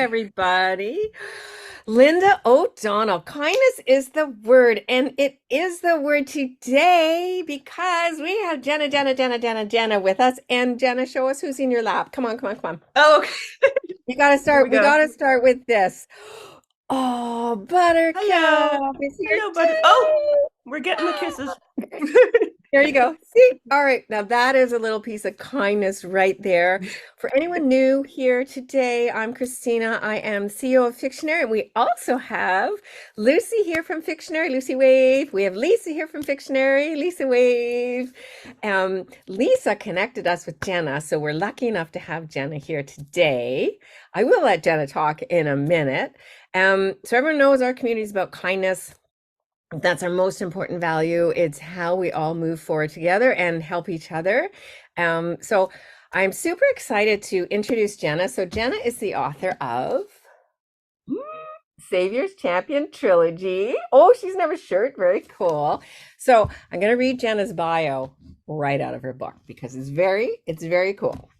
everybody. Linda O'Donnell. Kindness is the word, and it is the word today because we have Jenna with us. And Jenna, show us who's in your lap. Come on, come on, come on. Oh, okay. You gotta Here we start. We go. gotta start with this. Oh, Hello. Buttercup is here Hello, buddy. Oh, too. we're getting the kisses. There you go. See? All right. Now that is a little piece of kindness right there. For anyone new here today, I'm Christina. I am CEO of Fictionary. And we also have Lucy here from Fictionary. Lucy Wave. We have Lisa here from Fictionary. Lisa Wave. Lisa connected us with Jenna, so we're lucky enough to have Jenna here today. I will let Jenna talk in a minute. So everyone knows our community is about kindness. That's our most important value. It's how we all move forward together and help each other. So I'm super excited to introduce Jenna. So Jenna is the author of Savior's Champion Trilogy. Oh, she's never shirt. Very cool. So I'm going to read Jenna's bio right out of her book because it's very cool.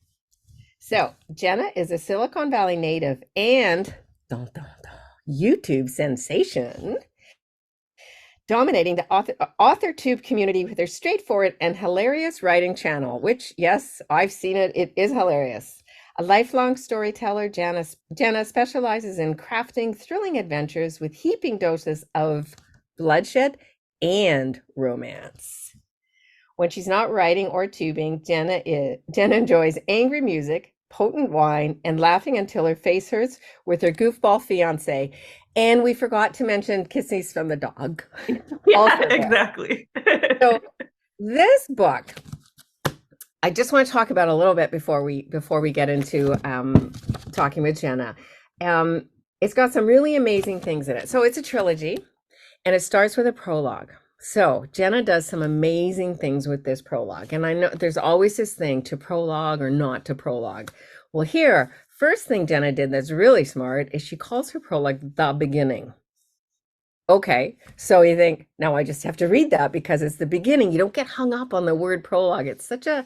So Jenna is a Silicon Valley native and YouTube sensation, dominating the AuthorTube community with her straightforward and hilarious writing channel, which, yes, I've seen it. It is hilarious. A lifelong storyteller, Jenna specializes in crafting thrilling adventures with heaping doses of bloodshed and romance. When she's not writing or tubing, Jenna enjoys angry music, potent wine, and laughing until her face hurts with her goofball fiance. And we forgot to mention kisses from the dog. Yeah, exactly. So this book, I just want to talk about a little bit before we get into talking with Jenna. It's got some really amazing things in it. So it's a trilogy, and it starts with a prologue. So Jenna does some amazing things with this prologue. And I know there's always this thing to prologue or not to prologue. Well, here, first thing Jenna did that's really smart is she calls her prologue the beginning. Okay, so you think, now I just have to read that because it's the beginning. You don't get hung up on the word prologue. It's such a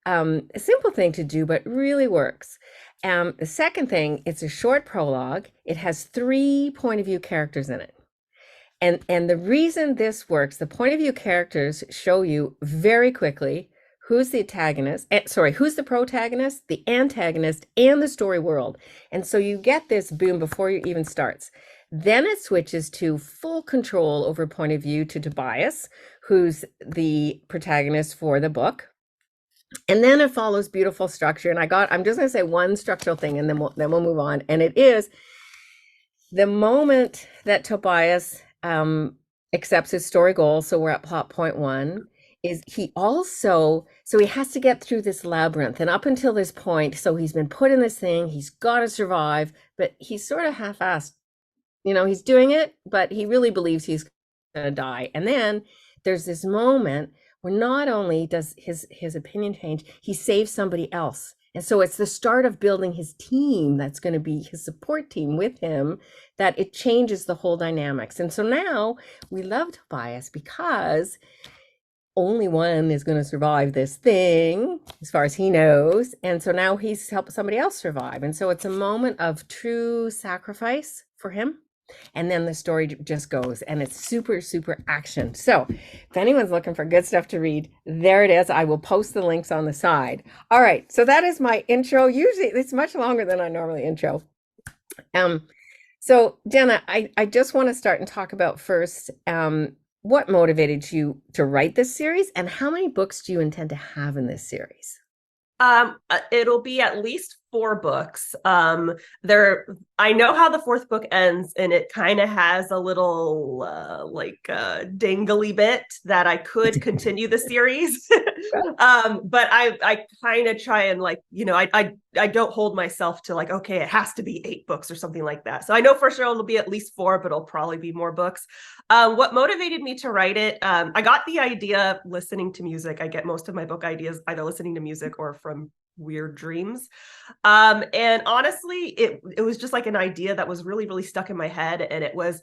simple thing to do, but really works. The second thing, it's a short prologue. It has 3 point of view characters in it. And the reason this works, the point of view characters show you very quickly who's the who's the protagonist, the antagonist, and the story world. And so you get this boom before you even starts. Then it switches to full control over point of view to Tobias, who's the protagonist for the book. And then it follows beautiful structure. And I'm just going to say one structural thing, and then we'll move on. And it is the moment that Tobias accepts his story goal. So we're at plot point 1. Is he also, so he has to get through this labyrinth, and up until this point, so he's been put in this thing, he's got to survive, but he's sort of half-assed. He's doing it, but he really believes he's going to die. And then there's this moment where not only does his opinion change, he saves somebody else. And so it's the start of building his team that's going to be his support team with him, that it changes the whole dynamics. And so now we love Tobias because only one is going to survive this thing, as far as he knows. And so now he's helped somebody else survive. And so it's a moment of true sacrifice for him. And then the story just goes, and it's super, super action. So if anyone's looking for good stuff to read, there it is. I will post the links on the side. All right. So that is my intro. Usually it's much longer than I normally intro. So Jenna, I just want to start and talk about first, what motivated you to write this series, and how many books do you intend to have in this series? It'll be at least 4 books. I know how the 4th book ends, and it kind of has a little dangly bit that I could continue the series. But I kind of try and I don't hold myself to okay, it has to be 8 books or something like that. So I know for sure it'll be at least 4, but it'll probably be more books. What motivated me to write it? I got the idea listening to music. I get most of my book ideas either listening to music or from weird dreams. And honestly, it was just like an idea that was really, really stuck in my head. And it was,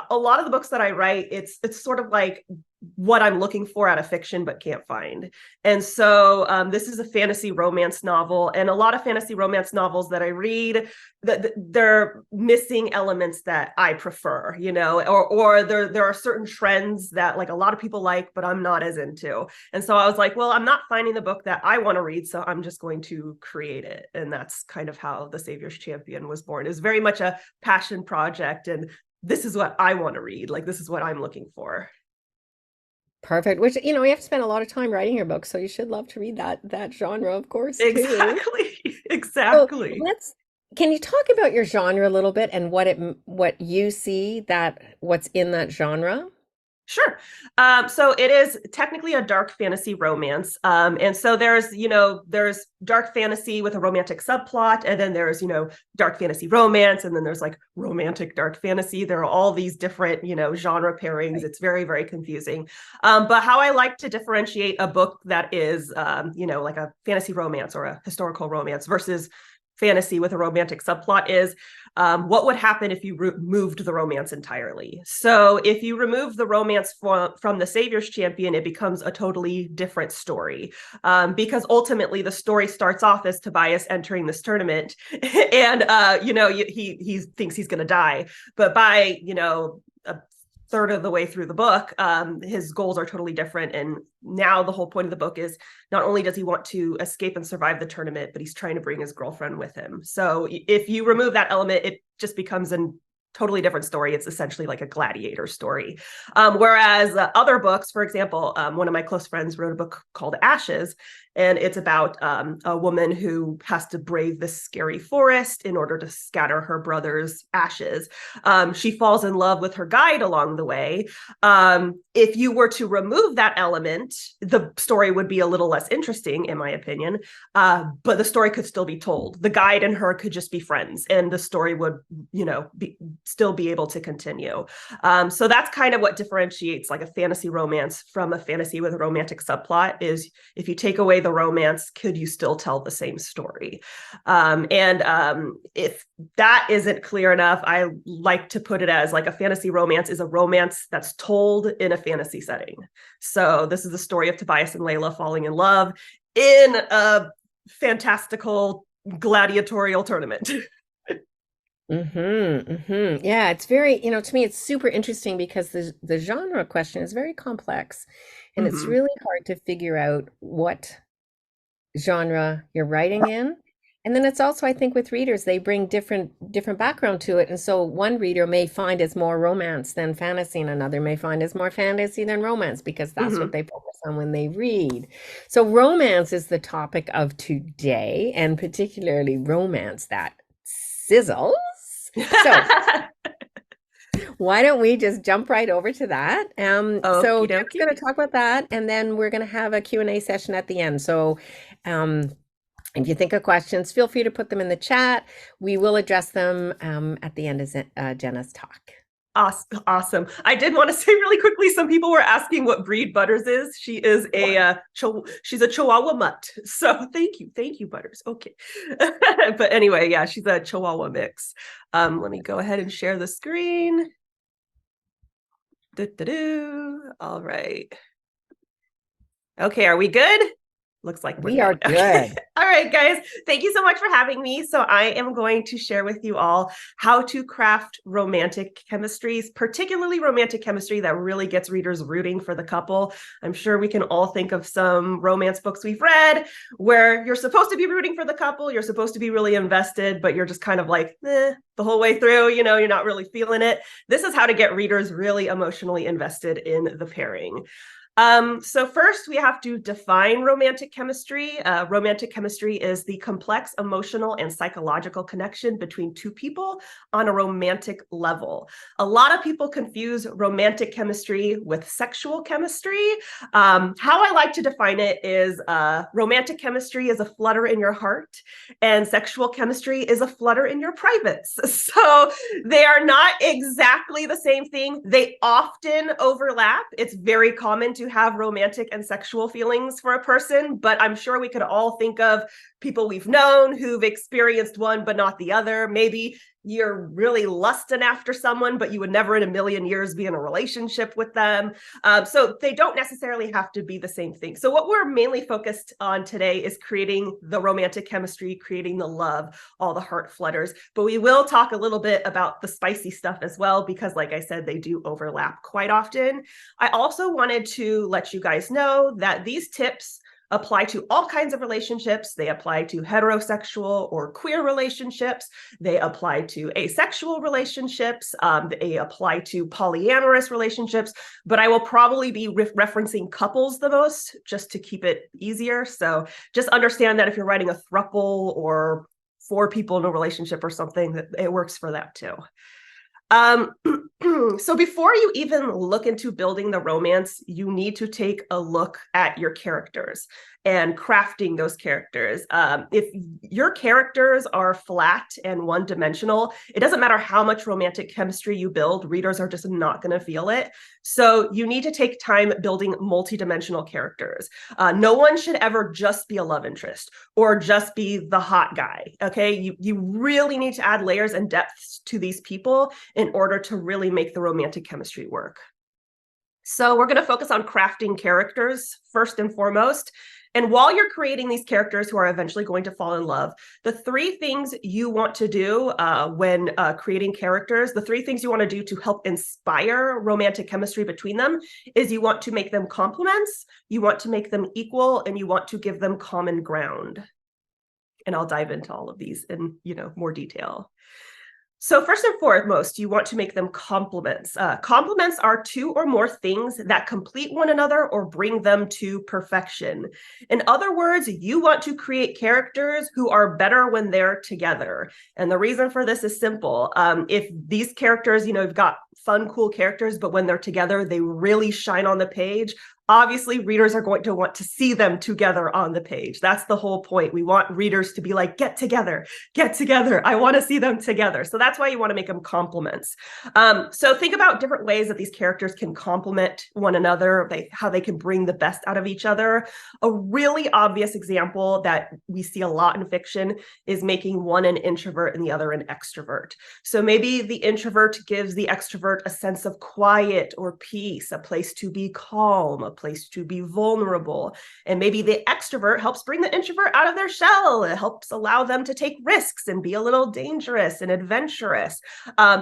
a lot of the books that I write, it's sort of like what I'm looking for out of fiction but can't find. And so this is a fantasy romance novel, and a lot of fantasy romance novels that I read, that they're missing elements that I prefer, you know, or there are certain trends that like a lot of people like, but I'm not as into. And so I was like, well, I'm not finding the book that I want to read, so I'm just going to create it. And that's kind of how The Savior's Champion was born. It was very much a passion project, and this is what I want to read. Like, this is what I'm looking for. Perfect. Which, you have to spend a lot of time writing your book, so you should love to read that genre, of course, too. Exactly. So Exactly. can you talk about your genre a little bit and what you see what's in that genre? Sure. So it is technically a dark fantasy romance. And so there's dark fantasy with a romantic subplot, and then there's, dark fantasy romance, and then there's like romantic dark fantasy. There are all these different, genre pairings. Right. It's very, very confusing. But how I like to differentiate a book that is, like a fantasy romance or a historical romance versus fantasy with a romantic subplot is what would happen if you removed the romance entirely. So if you remove the romance from The Savior's Champion, it becomes a totally different story, because ultimately the story starts off as Tobias entering this tournament and he thinks he's going to die, but by a third of the way through the book, his goals are totally different. And now the whole point of the book is not only does he want to escape and survive the tournament, but he's trying to bring his girlfriend with him. So if you remove that element, it just becomes a totally different story. It's essentially like a gladiator story. Whereas other books, for example, one of my close friends wrote a book called Ashes, and it's about a woman who has to brave this scary forest in order to scatter her brother's ashes. She falls in love with her guide along the way. If you were to remove that element, the story would be a little less interesting, in my opinion, but the story could still be told. The guide and her could just be friends, and the story would, still be able to continue. So that's kind of what differentiates like a fantasy romance from a fantasy with a romantic subplot is if you take away the romance, could you still tell the same story? If that isn't clear enough, I like to put it as like a fantasy romance is a romance that's told in a fantasy setting. So this is the story of Tobias and Layla falling in love in a fantastical gladiatorial tournament. Yeah, it's very, to me, it's super interesting because the genre question is very complex, and it's Mm-hmm. really hard to figure out what genre you're writing in. And then it's also, I think, with readers, they bring different background to it. And so one reader may find it's more romance than fantasy, and another may find it's more fantasy than romance because that's what Mm-hmm. they focus on when they read. So romance is the topic of today, and particularly romance that sizzles. So why don't we just jump right over to that? So Okie Jen's dokie. going to talk about that, and then we're going to have a Q&A session at the end. So um, if you think of questions, feel free to put them in the chat. We will address them at the end of Jenna's talk. Awesome. I did want to say really quickly, some people were asking what breed Butters is. She is she's a Chihuahua mutt. So thank you, Butters. Okay. But anyway, yeah, she's a Chihuahua mix. Let me go ahead and share the screen. All right. Okay, are we good? Looks like we're We are good. Okay. good. All right, guys. Thank you so much for having me. So I am going to share with you all how to craft romantic chemistries, particularly romantic chemistry that really gets readers rooting for the couple. I'm sure we can all think of some romance books we've read where you're supposed to be rooting for the couple, you're supposed to be really invested, but you're just kind of like, the whole way through, you're not really feeling it. This is how to get readers really emotionally invested in the pairing. So first we have to define romantic chemistry. Romantic chemistry is the complex emotional and psychological connection between two people on a romantic level. A lot of people confuse romantic chemistry with sexual chemistry. How I like to define it is romantic chemistry is a flutter in your heart, and sexual chemistry is a flutter in your privates. So they are not exactly the same thing. They often overlap. It's very common to have romantic and sexual feelings for a person, but I'm sure we could all think of people we've known who've experienced one but not the other. Maybe you're really lusting after someone, but you would never in a million years be in a relationship with them. So they don't necessarily have to be the same thing. So what we're mainly focused on today is creating the romantic chemistry, creating the love, all the heart flutters. But we will talk a little bit about the spicy stuff as well, because like I said, they do overlap quite often. I also wanted to let you guys know that these tips apply to all kinds of relationships. They apply to heterosexual or queer relationships. They apply to asexual relationships. They apply to polyamorous relationships, but I will probably be referencing couples the most just to keep it easier. So just understand that if you're writing a throuple or 4 people in a relationship or something, that it works for that too. So before you even look into building the romance, you need to take a look at your characters and crafting those characters. If your characters are flat and one-dimensional, it doesn't matter how much romantic chemistry you build, readers are just not going to feel it. So you need to take time building multi-dimensional characters. No one should ever just be a love interest or just be the hot guy, okay? You really need to add layers and depths to these people in order to really make the romantic chemistry work. So we're going to focus on crafting characters first and foremost. And while you're creating these characters who are eventually going to fall in love, the 3 things you want to do when creating characters, the 3 things you want to do to help inspire romantic chemistry between them is you want to make them complements, you want to make them equal, and you want to give them common ground. And I'll dive into all of these in more detail. So first and foremost, you want to make them complements. Complements are 2 or more things that complete one another or bring them to perfection. In other words, you want to create characters who are better when they're together. And the reason for this is simple. If these characters, you've got fun, cool characters, but when they're together, they really shine on the page. Obviously, readers are going to want to see them together on the page. That's the whole point. We want readers to be like, get together, get together. I want to see them together. So that's why you want to make them complements. So think about different ways that these characters can complement one another, how they can bring the best out of each other. A really obvious example that we see a lot in fiction is making one an introvert and the other an extrovert. So maybe the introvert gives the extrovert a sense of quiet or peace, a place to be calm, a place to be vulnerable. And maybe the extrovert helps bring the introvert out of their shell. It helps allow them to take risks and be a little dangerous and adventurous.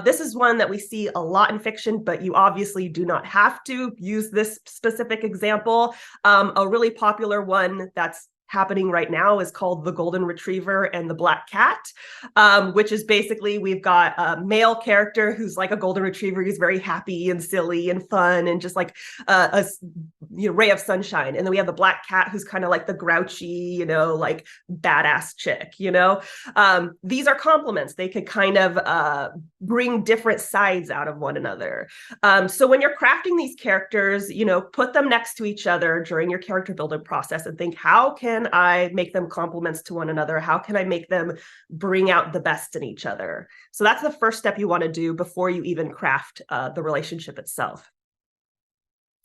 This is one that we see a lot in fiction, but you obviously do not have to use this specific example. A really popular one that's happening right now is called The Golden Retriever and the Black Cat, which is basically we've got a male character who's like a golden retriever. He's very happy and silly and fun and just like a ray of sunshine. And then we have the black cat who's kind of like the grouchy, like badass chick, These are complements. They could kind of bring different sides out of one another. So when you're crafting these characters, put them next to each other during your character building process and think, how can I make them complements to one another? How can I make them bring out the best in each other? So that's the first step you want to do before you even craft the relationship itself.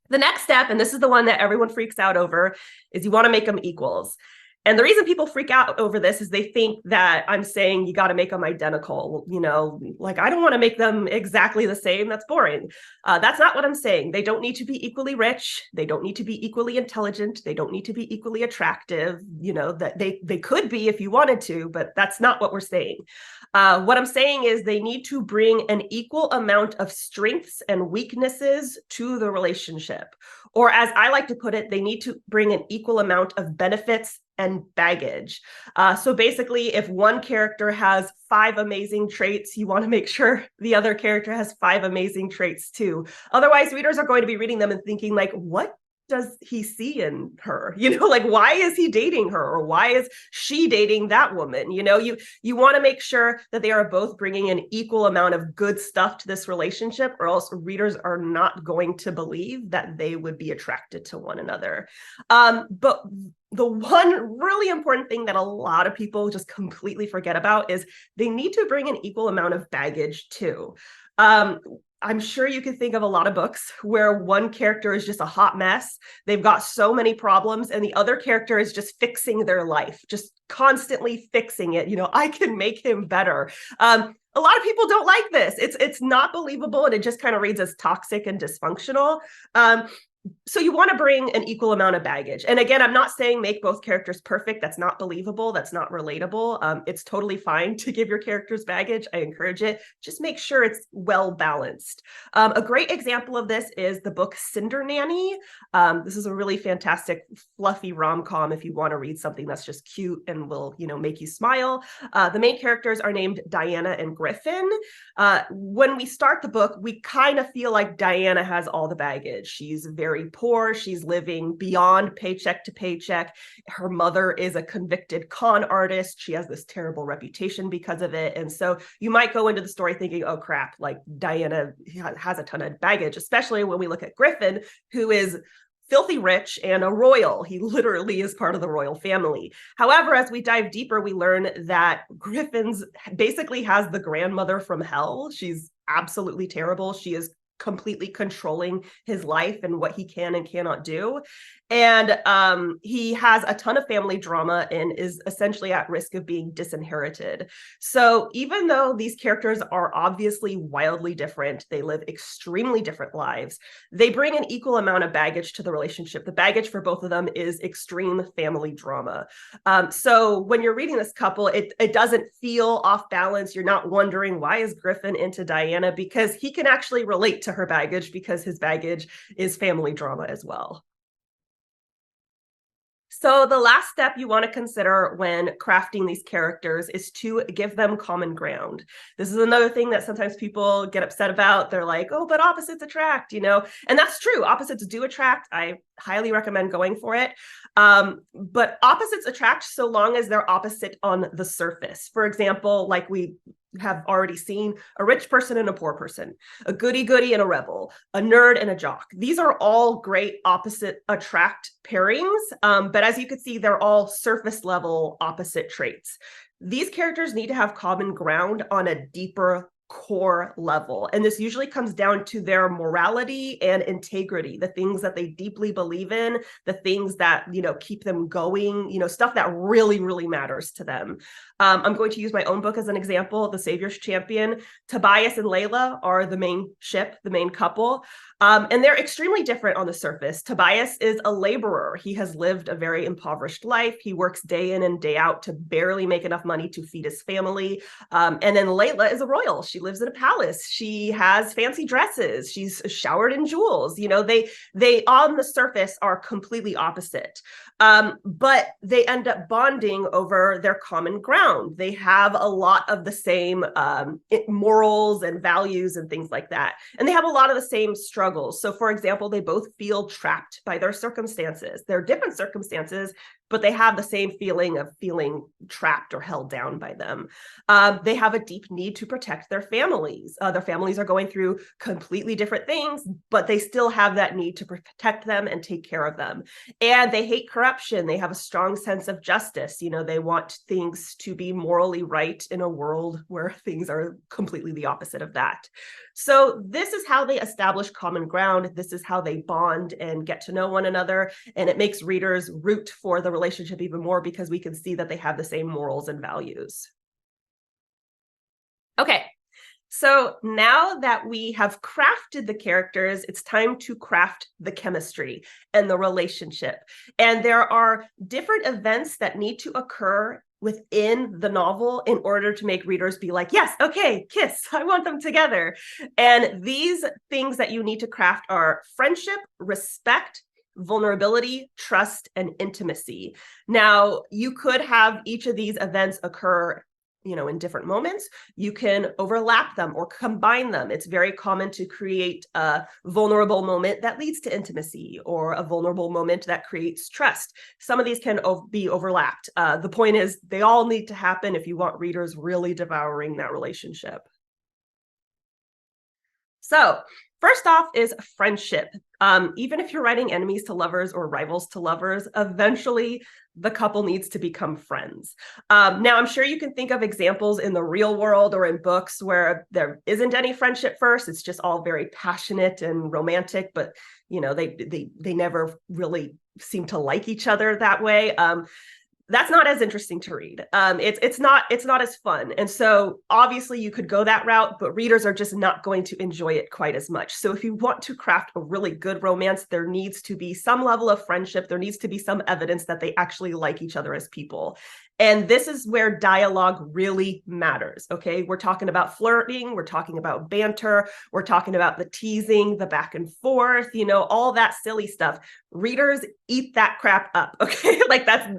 The next step, and this is the one that everyone freaks out over, is you want to make them equals. And the reason people freak out over this is they think that I'm saying you got to make them identical, like I don't want to make them exactly the same. That's boring. That's not what I'm saying. They don't need to be equally rich. They don't need to be equally intelligent. They don't need to be equally attractive, that they could be if you wanted to, but that's not what we're saying. What I'm saying is they need to bring an equal amount of strengths and weaknesses to the relationship. Or as I like to put it, they need to bring an equal amount of benefits and baggage. So basically, if one character has 5 amazing traits, you want to make sure the other character has 5 amazing traits too. Otherwise, readers are going to be reading them and thinking like, what does he see in her? Like, why is he dating her? Or why is she dating that woman? You want to make sure that they are both bringing an equal amount of good stuff to this relationship, or else readers are not going to believe that they would be attracted to one another. But the one really important thing that a lot of people just completely forget about is they need to bring an equal amount of baggage too. I'm sure you can think of a lot of books where one character is just a hot mess. They've got so many problems, and the other character is just fixing their life, just constantly fixing it. I can make him better. A lot of people don't like this. It's not believable, and it just kind of reads as toxic and dysfunctional. So you want to bring an equal amount of baggage. And again, I'm not saying make both characters perfect. That's not believable. That's not relatable. It's totally fine to give your characters baggage. I encourage it. Just make sure it's well balanced. A great example of this is the book Cinder Nanny. This is a really fantastic, fluffy rom-com if you want to read something that's just cute and will, make you smile. The main characters are named Diana and Griffin. When we start the book, we kind of feel like Diana has all the baggage. She's very poor. She's living beyond paycheck to paycheck. Her mother is a convicted con artist. She has this terrible reputation because of it. And so you might go into the story thinking, oh crap, like Diana has a ton of baggage, especially when we look at Griffin, who is filthy rich and a royal. He literally is part of the royal family. However, as we dive deeper, we learn that Griffin's basically has the grandmother from hell. She's absolutely terrible. She is completely controlling his life and what he can and cannot do. And he has a ton of family drama and is essentially at risk of being disinherited. So even though these characters are obviously wildly different, they live extremely different lives, they bring an equal amount of baggage to the relationship. The baggage for both of them is extreme family drama. So when you're reading this couple, it doesn't feel off balance. You're not wondering, why is Griffin into Diana? Because he can actually relate to her baggage because his baggage is family drama as well. So the last step you want to consider when crafting these characters is to give them common ground. This is another thing that sometimes people get upset about. They're like, oh, but opposites attract, and that's true. Opposites do attract. I highly recommend going for it. But opposites attract so long as they're opposite on the surface. For example, like we have already seen, a rich person and a poor person, a goody-goody and a rebel, a nerd and a jock. These are all great opposite attract pairings, but as you can see, they're all surface level opposite traits. These characters need to have common ground on a deeper core level. And this usually comes down to their morality and integrity, the things that they deeply believe in, the things that, keep them going, stuff that really, really matters to them. I'm going to use my own book as an example, The Savior's Champion. Tobias and Layla are the main ship, the main couple. And they're extremely different on the surface. Tobias is a laborer. He has lived a very impoverished life. He works day in and day out to barely make enough money to feed his family. And then Layla is a royal. She lives in a palace. She has fancy dresses. She's showered in jewels. They on the surface are completely opposite. But they end up bonding over their common ground. They have a lot of the same morals and values and things like that. And they have a lot of the same struggles. So for example, they both feel trapped by their circumstances. They're different circumstances, but they have the same feeling of feeling trapped or held down by them. They have a deep need to protect their families. Their families are going through completely different things, but they still have that need to protect them and take care of them. And they hate corruption. They have a strong sense of justice. They want things to be morally right in a world where things are completely the opposite of that. So this is how they establish common ground. This is how they bond and get to know one another. And it makes readers root for the relationship even more because we can see that they have the same morals and values. Okay, so now that we have crafted the characters, it's time to craft the chemistry and the relationship. And there are different events that need to occur within the novel in order to make readers be like, yes, okay, kiss, I want them together. And these things that you need to craft are friendship, respect, vulnerability, trust, and intimacy. Now, you could have each of these events occur in different moments. You can overlap them or combine them. It's very common to create a vulnerable moment that leads to intimacy or a vulnerable moment that creates trust. Some of these can be overlapped. The point is they all need to happen if you want readers really devouring that relationship. So first off is friendship. Even if you're writing enemies to lovers or rivals to lovers, eventually the couple needs to become friends. Now, I'm sure you can think of examples in the real world or in books where there isn't any friendship first. It's just all very passionate and romantic, but they never really seem to like each other that way. That's not as interesting to read. It's not as fun. And so obviously you could go that route, but readers are just not going to enjoy it quite as much. So if you want to craft a really good romance, there needs to be some level of friendship. There needs to be some evidence that they actually like each other as people. And this is where dialogue really matters. Okay. We're talking about flirting. We're talking about banter. We're talking about the teasing, the back and forth, all that silly stuff. Readers eat that crap up. Okay.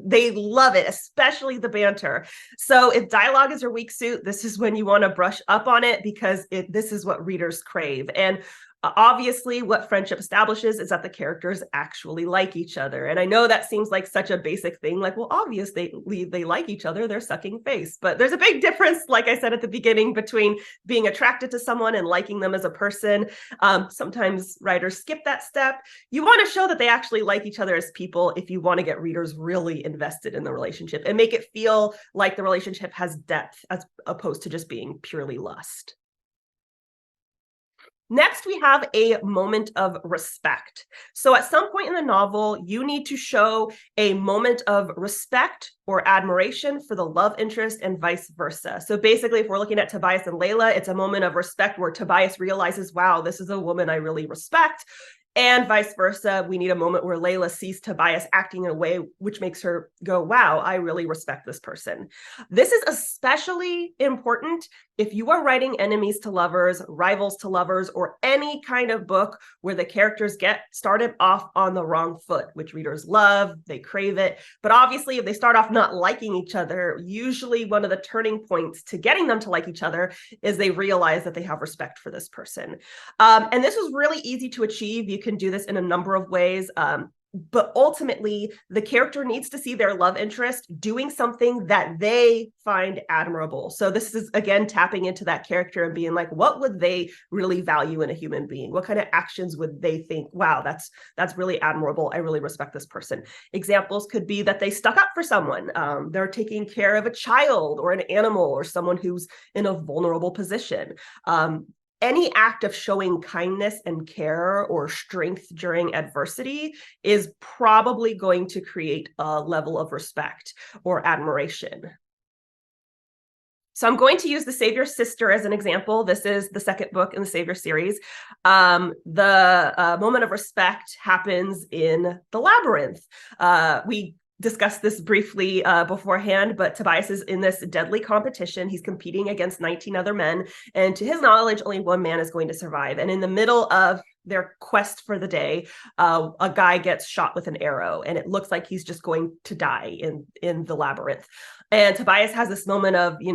They love it, especially the banter. So if dialogue is your weak suit, this is when you want to brush up on it, because this is what readers crave. And obviously, what friendship establishes is that the characters actually like each other. And I know that seems like such a basic thing, like, well, obviously they like each other, they're sucking face. But there's a big difference, like I said at the beginning, between being attracted to someone and liking them as a person. Sometimes writers skip that step. You want to show that they actually like each other as people if you want to get readers really invested in the relationship and make it feel like the relationship has depth as opposed to just being purely lust. Next, we have a moment of respect. So at some point in the novel, you need to show a moment of respect or admiration for the love interest and vice versa. So basically, if we're looking at Tobias and Layla, it's a moment of respect where Tobias realizes, wow, this is a woman I really respect. And vice versa, we need a moment where Layla sees Tobias acting in a way which makes her go, wow, I really respect this person. This is especially important if you are writing enemies to lovers, rivals to lovers, or any kind of book where the characters get started off on the wrong foot, which readers love, they crave it. But obviously, if they start off not liking each other, usually one of the turning points to getting them to like each other is they realize that they have respect for this person. And this was really easy to achieve. You can do this in a number of ways. But ultimately, the character needs to see their love interest doing something that they find admirable. So this is, again, tapping into that character and being like, what would they really value in a human being? What kind of actions would they think, wow, that's really admirable. I really respect this person. Examples could be that they stuck up for someone. They're taking care of a child or an animal or someone who's in a vulnerable position. Any act of showing kindness and care or strength during adversity is probably going to create a level of respect or admiration. So I'm going to use The Savior's Sister as an example. This is the second book in the Savior series. The moment of respect happens in the labyrinth. We discussed this briefly beforehand, but Tobias is in this deadly competition. He's competing against 19 other men, and to his knowledge, only one man is going to survive. And in the middle of their quest for the day, a guy gets shot with an arrow, and it looks like he's just going to die in the labyrinth. And Tobias has this moment of, he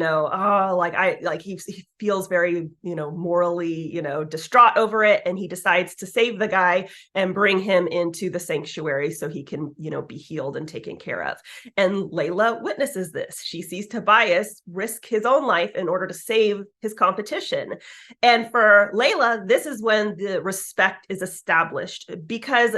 feels very, morally, distraught over it. And he decides to save the guy and bring him into the sanctuary so he can, be healed and taken care of. And Layla witnesses this. She sees Tobias risk his own life in order to save his competition. And for Layla, this is when the respect is established, because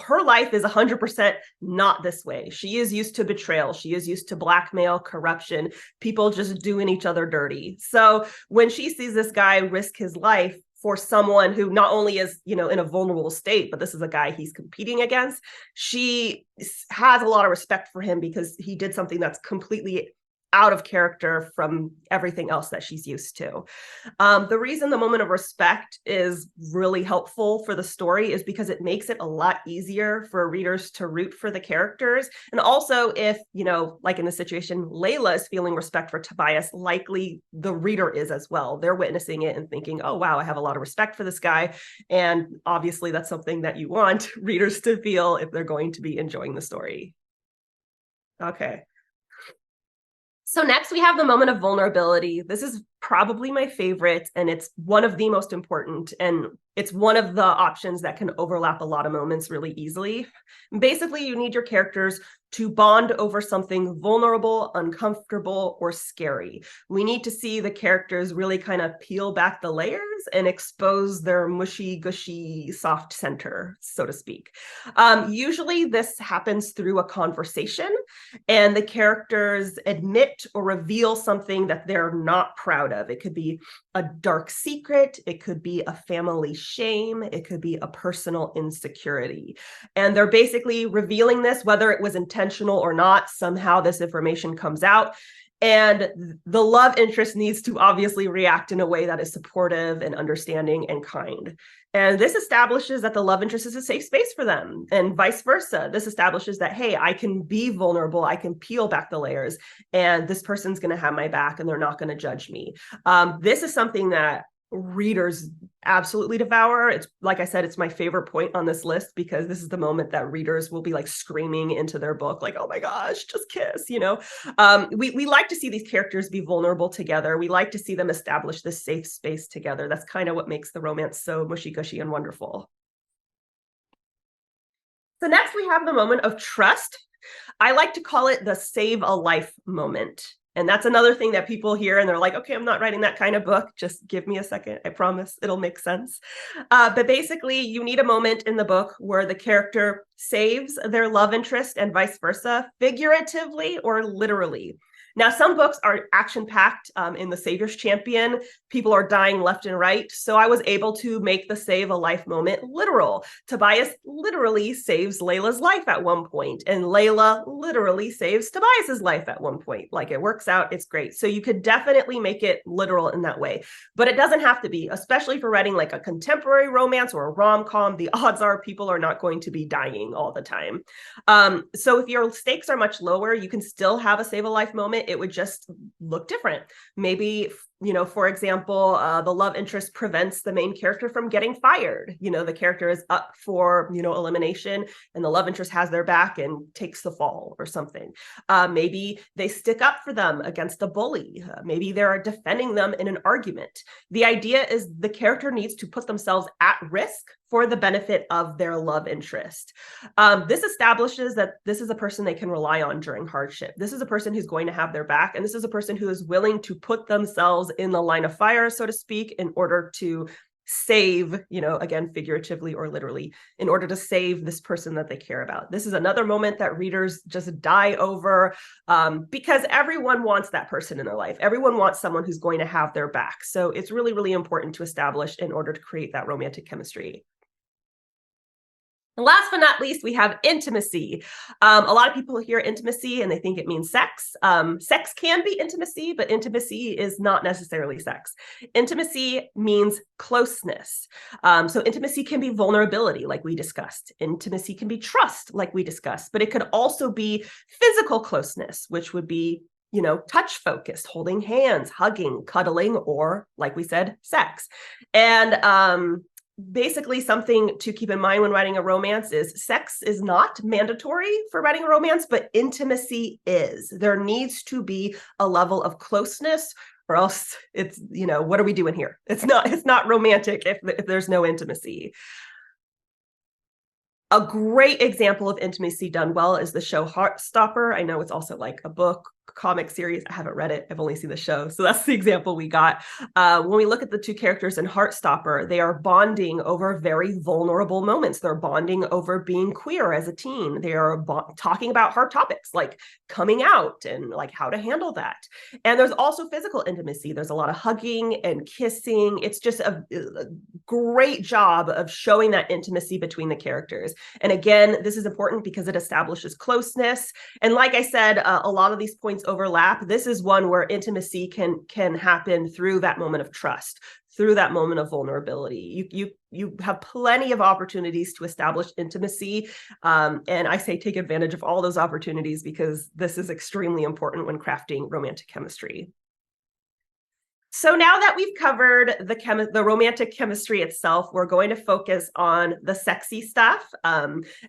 her life is 100% not this way. She is used to betrayal. She is used to blackmail, corruption, people just doing each other dirty. So when she sees this guy risk his life for someone who not only is, in a vulnerable state, but this is a guy he's competing against, she has a lot of respect for him because he did something that's completely out of character from everything else that she's used to. The reason the moment of respect is really helpful for the story is because it makes it a lot easier for readers to root for the characters. And also if, like in the situation, Layla is feeling respect for Tobias, likely the reader is as well. They're witnessing it and thinking, oh, wow, I have a lot of respect for this guy. And obviously that's something that you want readers to feel if they're going to be enjoying the story. Okay. So next we have the moment of vulnerability. This is probably my favorite, and it's one of the most important. And it's one of the options that can overlap a lot of moments really easily. Basically, you need your characters to bond over something vulnerable, uncomfortable, or scary. We need to see the characters really kind of peel back the layers and expose their mushy, gushy, soft center, so to speak. Usually this happens through a conversation, and the characters admit or reveal something that they're not proud of. It could be a dark secret, it could be a family shame, it could be a personal insecurity. And they're basically revealing this, whether it was intentional or not. Somehow this information comes out, and the love interest needs to obviously react in a way that is supportive and understanding and kind. And this establishes that the love interest is a safe space for them, and vice versa. This establishes that, hey, I can be vulnerable, I can peel back the layers, and this person's going to have my back and they're not going to judge me. This is something that readers absolutely devour. It's like I said, it's my favorite point on this list, because this is the moment that readers will be like screaming into their book, like, oh my gosh, just kiss, you know. We like to see these characters be vulnerable together. We like to see them establish this safe space together. That's kind of what makes the romance so mushy gushy and wonderful. So next we have the moment of trust. I like to call it the save a life moment. And that's another thing that people hear and they're like, okay, I'm not writing that kind of book. Just give me a second. I promise it'll make sense. But basically, you need a moment in the book where the character saves their love interest and vice versa, figuratively or literally. Now, some books are action-packed. In The Savior's Champion, people are dying left and right. So I was able to make the save a life moment literal. Tobias literally saves Layla's life at one point, and Layla literally saves Tobias's life at one point. Like, it works out, it's great. So you could definitely make it literal in that way, but it doesn't have to be, especially for writing like a contemporary romance or a rom-com. The odds are people are not going to be dying all the time. So if your stakes are much lower, you can still have a save a life moment. It would just look different. Maybe, you know, for example, the love interest prevents the main character from getting fired. You know, the character is up for, you know, elimination, and the love interest has their back and takes the fall or something. Maybe they stick up for them against a bully. Maybe they're defending them in an argument. The idea is the character needs to put themselves at risk for the benefit of their love interest. This establishes that this is a person they can rely on during hardship. This is a person who's going to have their back, and this is a person who is willing to put themselves in the line of fire, so to speak, in order to save, you know, again, figuratively or literally, in order to save this person that they care about. This is another moment that readers just die over, because everyone wants that person in their life. Everyone wants someone who's going to have their back. So it's really, really important to establish in order to create that romantic chemistry. And last but not least, we have intimacy. A lot of people hear intimacy and they think it means sex. Sex can be intimacy, but intimacy is not necessarily sex. Intimacy means closeness. So intimacy can be vulnerability, like we discussed. Intimacy can be trust, like we discussed, but it could also be physical closeness, which would be, you know, touch focused, holding hands, hugging, cuddling, or like we said, sex. And basically, something to keep in mind when writing a romance is sex is not mandatory for writing a romance, but intimacy is. There needs to be a level of closeness, or else it's, you know, what are we doing here? It's not romantic if there's no intimacy. A great example of intimacy done well is the show Heartstopper. I know it's also like a book, comic series. I haven't read it. I've only seen the show. So that's the example we got. When we look at the two characters in Heartstopper, they are bonding over very vulnerable moments. They're bonding over being queer as a teen. They are talking about hard topics like coming out and like how to handle that. And there's also physical intimacy. There's a lot of hugging and kissing. It's just a great job of showing that intimacy between the characters. And again, this is important because it establishes closeness. And like I said, a lot of these points overlap. This is one where intimacy can happen through that moment of trust, through that moment of vulnerability. You have plenty of opportunities to establish intimacy. And I say take advantage of all those opportunities, because this is extremely important when crafting romantic chemistry. So now that we've covered the romantic chemistry itself, we're going to focus on the sexy stuff.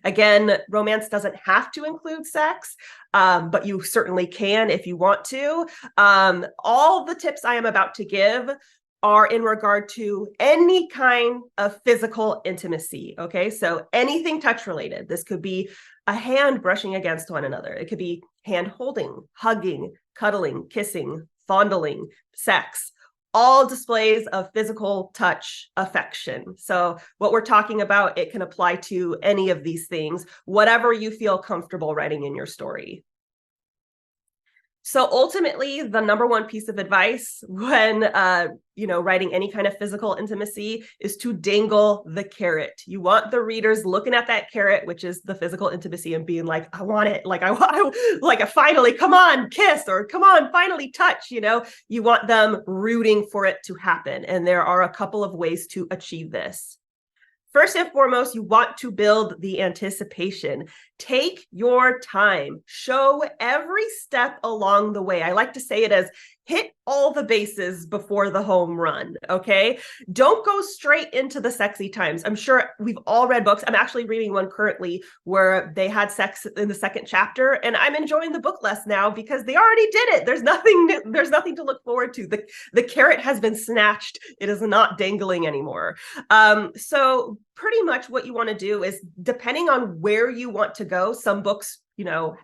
Again, romance doesn't have to include sex, but you certainly can if you want to. All the tips I am about to give are in regard to any kind of physical intimacy. Okay, so anything touch related. This could be a hand brushing against one another. It could be hand holding, hugging, cuddling, kissing, fondling, sex, all displays of physical touch affection. So what we're talking about, it can apply to any of these things, whatever you feel comfortable writing in your story. So ultimately, the number one piece of advice when writing any kind of physical intimacy is to dangle the carrot. You want the readers looking at that carrot, which is the physical intimacy, and being like, I want it, like I finally, come on, kiss, or come on, finally touch. You want them rooting for it to happen. And there are a couple of ways to achieve this. First and foremost, you want to build the anticipation. Take your time. Show every step along the way. I like to say it as hit all the bases before the home run, okay? Don't go straight into the sexy times. I'm sure we've all read books. I'm actually reading one currently where they had sex in the second chapter, and I'm enjoying the book less now because they already did it. There's nothing to look forward to. The carrot has been snatched. It is not dangling anymore. So pretty much what you want to do is, depending on where you want to go, some books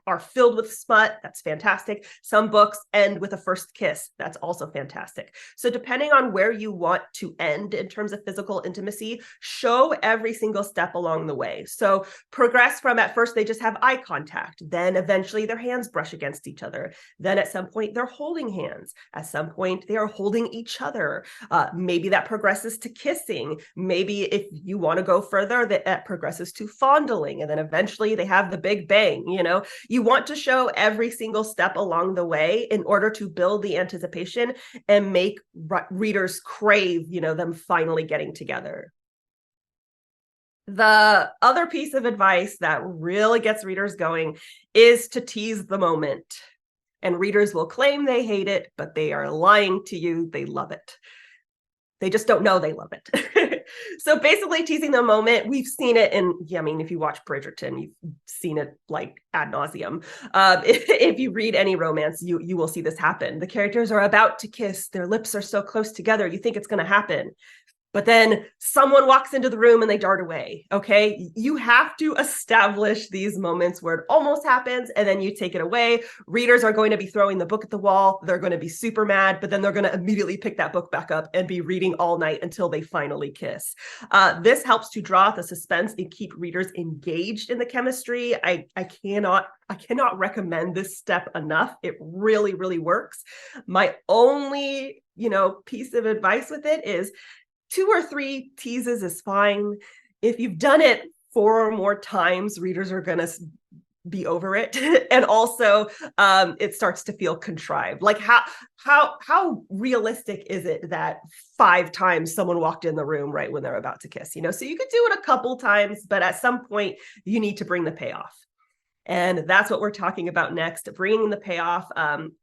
are filled with smut. That's fantastic. Some books end with a first kiss. That's also fantastic. So depending on where you want to end in terms of physical intimacy, show every single step along the way. So progress from, at first they just have eye contact. Then eventually their hands brush against each other. Then at some point they're holding hands. At some point they are holding each other. Maybe that progresses to kissing. Maybe if you want to go further, that progresses to fondling. And then eventually they have the big bang. You want to show every single step along the way in order to build the anticipation and make readers crave, them finally getting together. The other piece of advice that really gets readers going is to tease the moment. And readers will claim they hate it, but they are lying to you. They love it. They just don't know they love it. So basically teasing the moment, we've seen it if you watch Bridgerton, you've seen it like ad nauseum. If you read any romance, you will see this happen. The characters are about to kiss. Their lips are so close together. You think it's going to happen. But then someone walks into the room and they dart away, okay? You have to establish these moments where it almost happens and then you take it away. Readers are going to be throwing the book at the wall. They're going to be super mad, but then they're going to immediately pick that book back up and be reading all night until they finally kiss. This helps to draw out the suspense and keep readers engaged in the chemistry. I cannot recommend this step enough. It really, really works. My only, piece of advice with it is 2 or 3 teases is fine. If you've done it 4 or more times, readers are going to be over it. And also it starts to feel contrived. Like how realistic is it that 5 times someone walked in the room right when they're about to kiss? So you could do it a couple times, but at some point you need to bring the payoff. And that's what we're talking about next, bringing the payoff.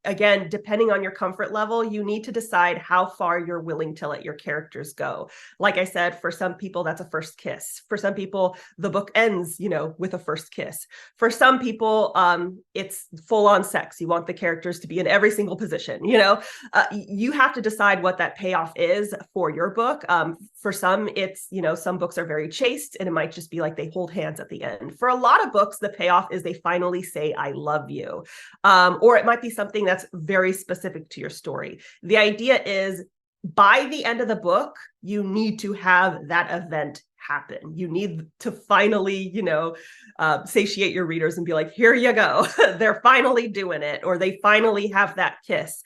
Again, depending on your comfort level, you need to decide how far you're willing to let your characters go. Like I said, for some people, that's a first kiss. For some people, the book ends, with a first kiss. For some people, it's full on sex. You want the characters to be in every single position, you have to decide what that payoff is for your book. For some, it's, some books are very chaste and it might just be like they hold hands at the end. For a lot of books, the payoff is they finally say, I love you. Or it might be something that's very specific to your story. The idea is by the end of the book, you need to have that event happen. You need to finally, satiate your readers and be like, here you go. They're finally doing it, or they finally have that kiss.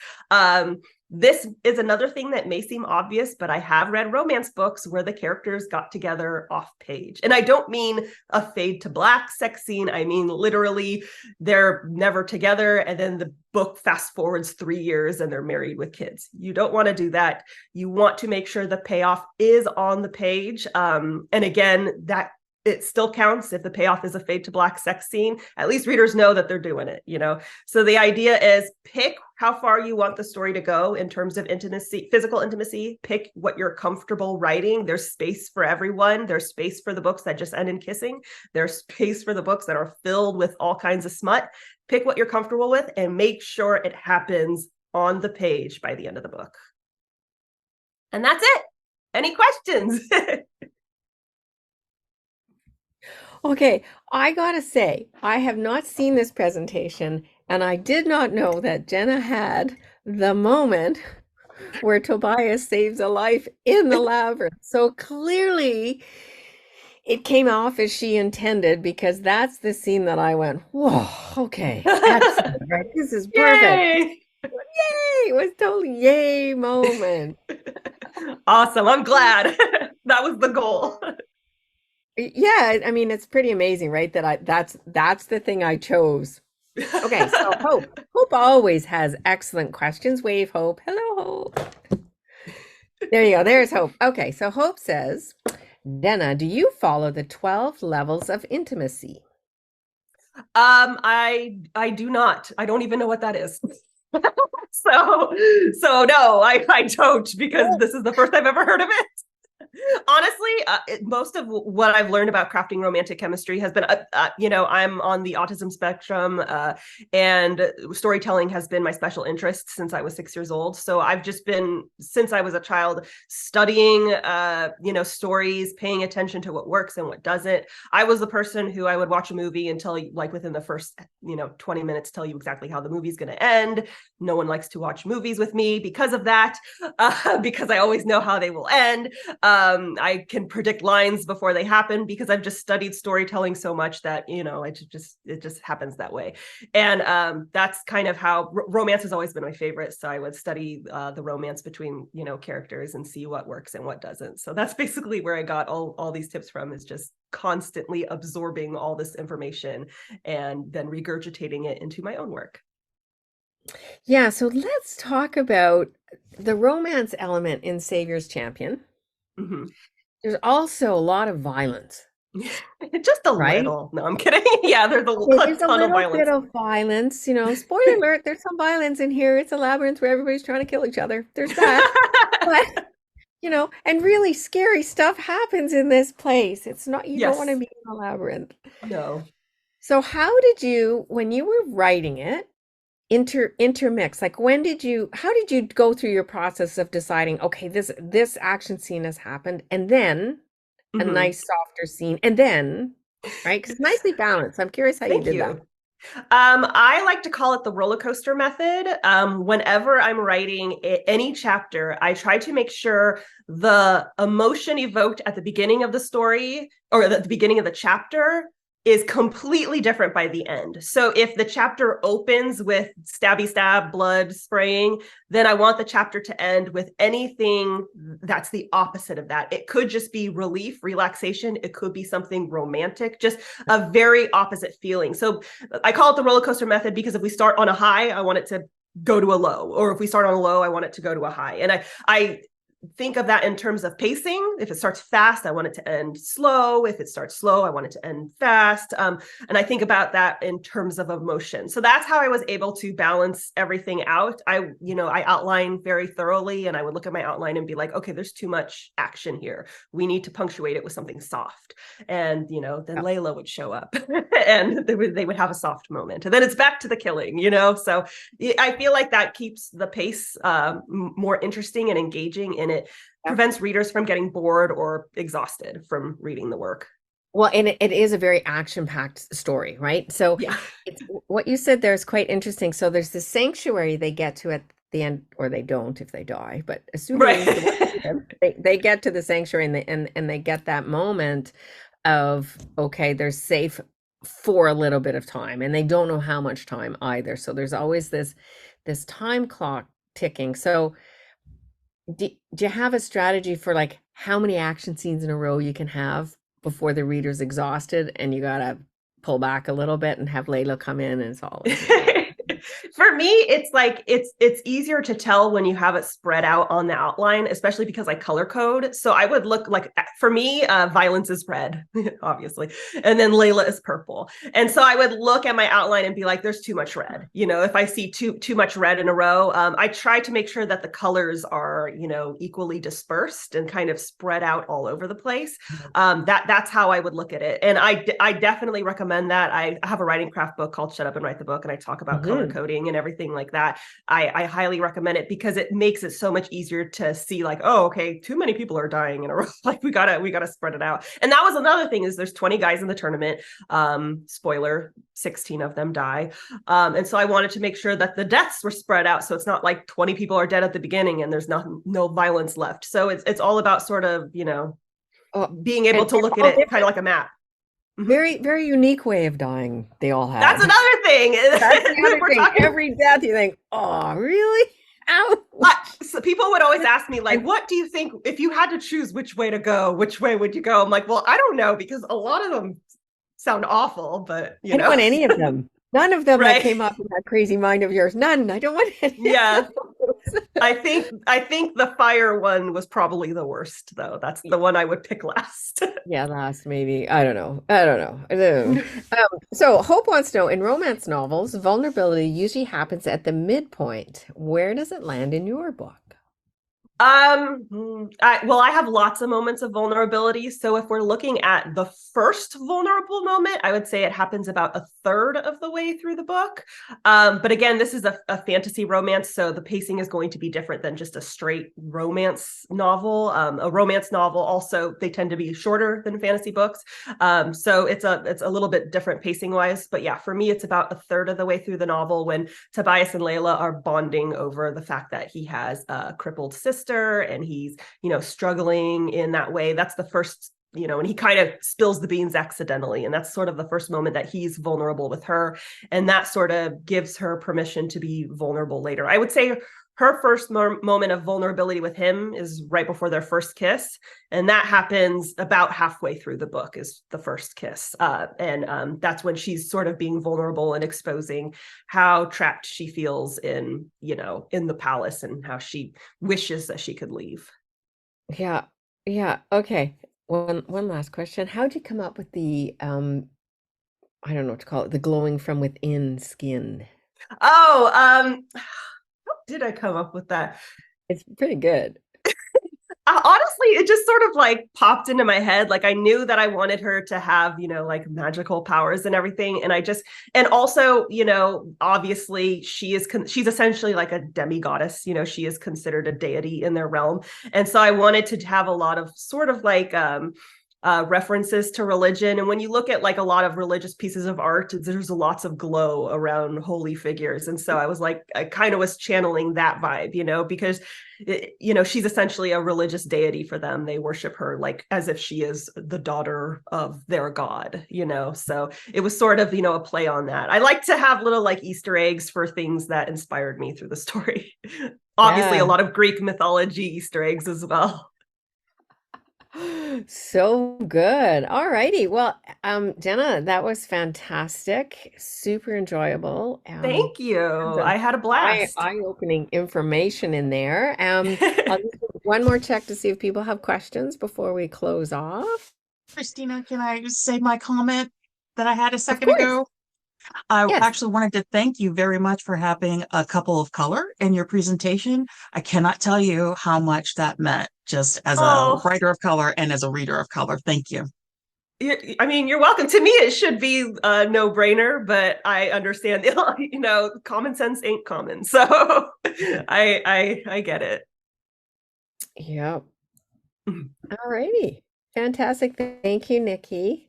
This is another thing that may seem obvious, but I have read romance books where the characters got together off page. And I don't mean a fade to black sex scene. I mean, literally, they're never together. And then the book fast forwards 3 years and they're married with kids. You don't want to do that. You want to make sure the payoff is on the page. And again, that it still counts if the payoff is a fade to black sex scene. At least readers know that they're doing it, So the idea is pick how far you want the story to go in terms of intimacy, physical intimacy. Pick what you're comfortable writing. There's space for everyone. There's space for the books that just end in kissing. There's space for the books that are filled with all kinds of smut. Pick what you're comfortable with and make sure it happens on the page by the end of the book. And that's it. Any questions? Okay, I gotta say, I have not seen this presentation, and I did not know that Jenna had the moment where Tobias saves a life in the labyrinth. So clearly, it came off as she intended because that's the scene that I went, whoa, okay, excellent, right? This is perfect. Yay! Yay! It was totally yay moment. Awesome. I'm glad. That was the goal. Yeah, I mean, it's pretty amazing, right? That's the thing I chose. Okay, so Hope. Hope always has excellent questions. Wave, Hope. Hello, Hope. There you go. There's Hope. Okay, so Hope says, Denna, do you follow the 12 levels of intimacy? I do not. I don't even know what that is. So no, I don't, because this is the first I've ever heard of it. Honestly, most of what I've learned about crafting romantic chemistry has been, I'm on the autism spectrum, and storytelling has been my special interest since I was 6 years old. So I've just been, since I was a child, studying, stories, paying attention to what works and what doesn't. I was the person who I would watch a movie and tell you, like within the first, 20 minutes, tell you exactly how the movie's going to end. No one likes to watch movies with me because of that, because I always know how they will end. I can predict lines before they happen because I've just studied storytelling so much that, it just happens that way. And that's kind of how romance has always been my favorite. So I would study the romance between, characters and see what works and what doesn't. So that's basically where I got all these tips from, is just constantly absorbing all this information and then regurgitating it into my own work. Yeah, so let's talk about the romance element in Savior's Champion. Mm-hmm. There's also a lot of violence, Just a right? little. No, I'm kidding. Yeah, there's Okay, a there's a ton of little violence. bit of violence, spoiler alert, there's some violence in here. It's a labyrinth where everybody's trying to kill each other. There's that. But, and really scary stuff happens in this place. It's not, you don't want to Yes. be in a labyrinth. No. So how did you, when you were writing it, intermix? Like how did you go through your process of deciding, okay, this action scene has happened, and then a Mm-hmm. nice softer scene, and then, right? Because it's nicely balanced. I'm curious how you Thank did that. you. I like to call it the roller coaster method. Whenever I'm writing any chapter, I try to make sure the emotion evoked at the beginning of the story or at the beginning of the chapter is completely different by the end. So if the chapter opens with stabby stab, blood spraying, then I want the chapter to end with anything that's the opposite of that. It could just be relief, relaxation. It could be something romantic, just a very opposite feeling. So I call it the roller coaster method because if we start on a high, I want it to go to a low, or if we start on a low, I want it to go to a high. And I think of that in terms of pacing. If it starts fast, I want it to end slow. If it starts slow, I want it to end fast. And I think about that in terms of emotion. So that's how I was able to balance everything out. I outline very thoroughly, and I would look at my outline and be like, okay, there's too much action here. We need to punctuate it with something soft. And, then Layla would show up and they would have a soft moment. And then it's back to the killing, So I feel like that keeps the pace more interesting and engaging, and it prevents readers from getting bored or exhausted from reading the work. Well, and it is a very action-packed story, right? So Yeah. it's what you said there is quite interesting. So there's the sanctuary they get to at the end, or they don't if they die, but assuming the Right. they get to the sanctuary and they get that moment of, okay, they're safe for a little bit of time, and they don't know how much time either. So there's always this time clock ticking. So do you have a strategy for like how many action scenes in a row you can have before the reader's exhausted and you gotta pull back a little bit and have Layla come in and it's all For me, it's like it's easier to tell when you have it spread out on the outline, especially because I color code. So I would look like, for me, violence is red, obviously, and then Layla is purple. And so I would look at my outline and be like, "There's too much red." If I see too much red in a row, I try to make sure that the colors are equally dispersed and kind of spread out all over the place. That's how I would look at it, and I definitely recommend that. I have a writing craft book called Shut Up and Write the Book, and I talk about color Mhm. coding and everything everything like that, I highly recommend it because it makes it so much easier to see like, oh, okay, too many people are dying in a row. Like we gotta spread it out. And that was another thing is there's 20 guys in the tournament. Spoiler, 16 of them die. And so I wanted to make sure that the deaths were spread out. So it's not like 20 people are dead at the beginning and there's no violence left. So it's all about sort of, being able to look at it kind of like a map. Very, very unique way of dying they all had. That's another thing. That's the other thing. Every death you think, oh, really? So people would always ask me, like, what do you think, if you had to choose which way to go, which way would you go? I'm like, well, I don't know, because a lot of them sound awful, but I don't want any of them. None of them right. that came up in that crazy mind of yours. None. I don't want any. Yeah. I think the fire one was probably the worst, though. That's the one I would pick last. Yeah, last maybe. I don't know. So Hope wants to know, in romance novels, vulnerability usually happens at the midpoint. Where does it land in your book? I have lots of moments of vulnerability. So if we're looking at the first vulnerable moment, I would say it happens about a third of the way through the book. But again, this is a fantasy romance, so the pacing is going to be different than just a straight romance novel. A romance novel also, they tend to be shorter than fantasy books. So it's a little bit different pacing wise. But yeah, for me, it's about a third of the way through the novel when Tobias and Layla are bonding over the fact that he has a crippled sister and he's, struggling in that way. That's the first, and he kind of spills the beans accidentally. And that's sort of the first moment that he's vulnerable with her. And that sort of gives her permission to be vulnerable later. I would say her first moment of vulnerability with him is right before their first kiss. And that happens about halfway through the book is the first kiss. And that's when she's sort of being vulnerable and exposing how trapped she feels in the palace and how she wishes that she could leave. Yeah. Yeah. Okay. One last question. How'd you come up with the I don't know what to call it, the glowing from within skin? Oh, how did I come up with that? It's pretty good. Honestly, it just sort of like popped into my head. Like I knew that I wanted her to have, like magical powers and everything. And also, obviously she's essentially like a demigoddess, she is considered a deity in their realm. And so I wanted to have a lot of sort of like, references to religion. And when you look at like a lot of religious pieces of art, there's lots of glow around holy figures. And so I was like, I kind of was channeling that vibe, because, she's essentially a religious deity for them. They worship her like as if she is the daughter of their god, so it was sort of, a play on that. I like to have little like Easter eggs for things that inspired me through the story. Obviously, a lot of Greek mythology Easter eggs as well. So good. All righty. Well, Jenna, that was fantastic. Super enjoyable. Thank you. I had a blast. Eye-opening information in there. I'll just do one more check to see if people have questions before we close off. Christina, can I say my comment that I had a second ago? I actually wanted to thank you very much for having a couple of color in your presentation. I cannot tell you how much that meant just as a writer of color and as a reader of color. Thank you. I mean, you're welcome. To me, it should be a no-brainer, but I understand, common sense ain't common. So I get it. Yep. All righty. Fantastic. Thank you, Nikki.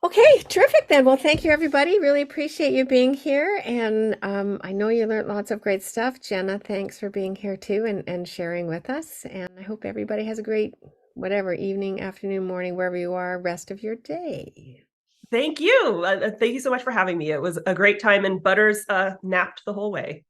Okay, terrific then. Well, thank you, everybody. Really appreciate you being here. And I know you learned lots of great stuff. Jenna, thanks for being here too and sharing with us. And I hope everybody has a great, whatever, evening, afternoon, morning, wherever you are, rest of your day. Thank you. Thank you so much for having me. It was a great time, and Butters napped the whole way.